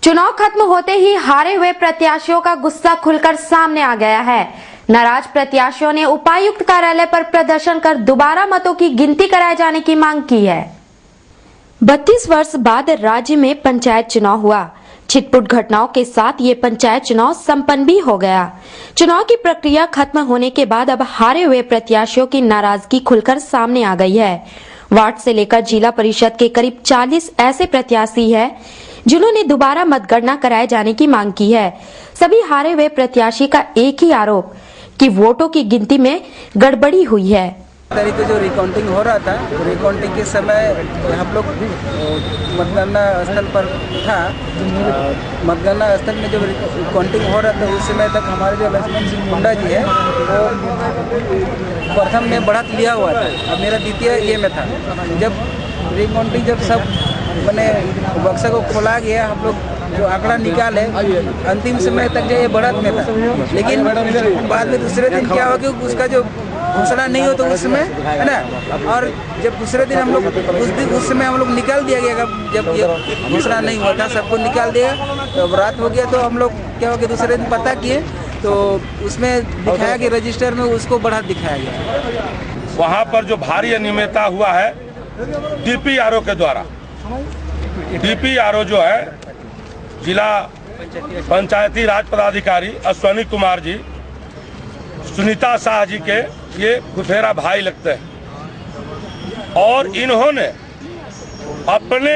चुनाव खत्म होते ही हारे हुए प्रत्याशियों का गुस्सा खुलकर सामने आ गया है। नाराज प्रत्याशियों ने उपायुक्त कार्यालय पर प्रदर्शन कर दोबारा मतों की गिनती कराए जाने की मांग की है। 32 वर्ष बाद राज्य में पंचायत चुनाव हुआ। छिटपुट घटनाओं के साथ ये पंचायत चुनाव संपन्न भी हो गया। चुनाव की प्रक्रिया खत्म होने के बाद अब हारे हुए प्रत्याशियों की नाराजगी खुलकर सामने आ गई है। वार्ड से लेकर जिला परिषद के करीब 40 ऐसे प्रत्याशी हैं जिन्होंने दोबारा मतगणना कराए जाने की मांग की है। सभी हारे हुए प्रत्याशी का एक ही आरोप कि वोटों की गिनती में गड़बड़ी हुई है। तरीके जो रिकाउंटिंग हो रहा था, रिकाउंटिंग के समय हम लोग मतगणना स्थल पर था। मतगणना स्थल में जब रिकाउंटिंग हो रहा था उस समय तक हमारे जो लक्ष्मण सिंह मुंडा जी है वो प्रथम में बढ़त लिया हुआ था। अब मेरा द्वितीय ये में था। जब रिकाउंटिंग जब सब मैंने बक्सा को खोला गया, हम लोग जो आंकड़ा निकाले अंतिम समय तक जो ये बढ़त में था, लेकिन बाद में दूसरे दिन क्या हुआ कि उसका जो घोषणा नहीं हो तो उस समय है ना, और जब दूसरे दिन हम लोग उस समय हम लोग निकाल दिया गया। जब ये घोषणा नहीं हुआ था सबको निकाल दिया, तो रात हो गया तो हम लोग क्या हो गया दूसरे दिन पता किए तो उसमें दिखाया कि रजिस्टर में उसको बढ़त दिखाया गया। वहाँ पर जो भारी अनियमितता हुआ है डीपीआरओ के द्वारा, डीपीआरओ जो है जिला पंचायती राज पदाधिकारी अश्विनी कुमार जी, सुनीता शाह जी के ये फुफेरा भाई लगते हैं और इन्होंने अपने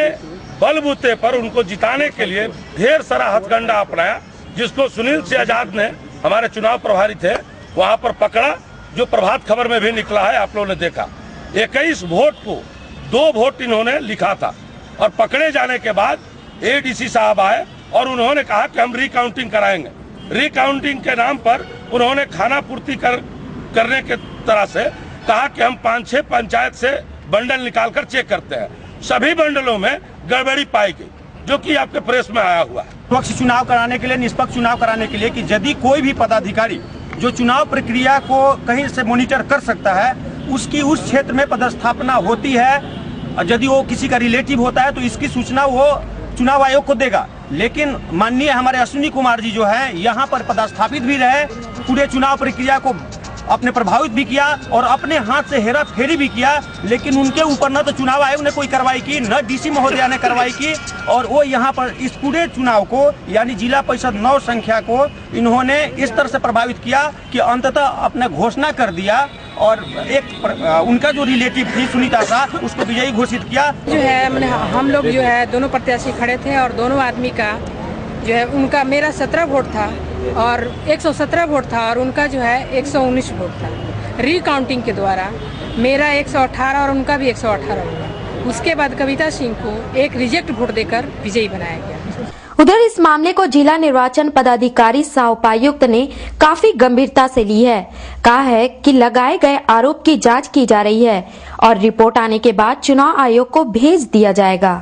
बलबूते पर उनको जिताने के लिए ढेर सारा हथकंडा अपनाया, जिसको सुनील सिंह आजाद ने, हमारे चुनाव प्रभारी थे, वहां पर पकड़ा, जो प्रभात खबर में भी निकला है, आप लोगों ने देखा। 21 वोट को 2 वोट इन्होंने लिखा था और पकड़े जाने के बाद एडीसी साहब आए और उन्होंने कहा कि हम रिकाउंटिंग कराएंगे। रिकाउंटिंग के नाम पर उन्होंने खाना पूर्ति करने के तरह से कहा कि हम 5-6 पंचायत से बंडल निकालकर चेक करते हैं। सभी बंडलों में गड़बड़ी पाई गई, जो कि आपके प्रेस में आया हुआ है। निष्पक्ष चुनाव कराने के लिए, निष्पक्ष चुनाव कराने के लिए कि यदि कोई भी पदाधिकारी जो चुनाव प्रक्रिया को कहीं से मॉनिटर कर सकता है, उसकी उस क्षेत्र में पदस्थापना होती है। यदि वो किसी का रिलेटिव होता है तो इसकी सूचना वो चुनाव आयोग को देगा। लेकिन माननीय हमारे अश्विनी कुमार जी जो है यहाँ पर पदस्थापित भी रहे, पूरे चुनाव प्रक्रिया को अपने प्रभावित भी किया और अपने हाथ से हेरा फेरी भी किया, लेकिन उनके ऊपर न तो चुनाव आयोग ने कोई कार्रवाई की, न डीसी महोदया ने कार्रवाई की, और वो यहाँ पर इस पूरे चुनाव को यानी जिला परिषद 9 संख्या को इन्होंने इस तरह से प्रभावित किया कि अंततः अपने घोषणा कर दिया और उनका जो रिलेटिव थी सुनीता शाह, उसको विजयी घोषित किया। जो है मैंने हम लोग जो है दोनों प्रत्याशी खड़े थे और दोनों आदमी का जो है उनका मेरा 17 वोट था और 117 वोट था और उनका जो है 119 वोट था। रिकाउंटिंग के द्वारा मेरा 118 और उनका भी 118 हुआ। उसके बाद कविता सिंह को एक रिजेक्ट वोट देकर विजयी बनाया गया। उधर इस मामले को जिला निर्वाचन पदाधिकारी सह उपायुक्त ने काफी गंभीरता से ली है। कहा है कि लगाए गए आरोप की जांच की जा रही है और रिपोर्ट आने के बाद चुनाव आयोग को भेज दिया जाएगा।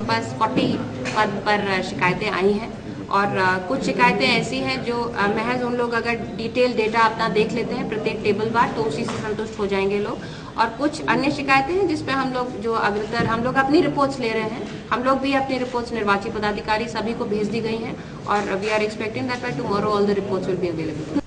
बस 40 पद पर शिकायतें आई हैं और कुछ शिकायतें ऐसी हैं जो महज उन लोग अगर डिटेल डेटा अपना देख लेते हैं प्रत्येक टेबल बार तो उसी से संतुष्ट हो जाएंगे लोग, और कुछ अन्य शिकायतें हैं जिसपे हम लोग जो अग्रतर हम लोग अपनी रिपोर्ट्स ले रहे हैं। हम लोग भी अपनी रिपोर्ट्स निर्वाची पदाधिकारी सभी को भेज दी गई हैं और we are expecting that by tomorrow all the reports will be available.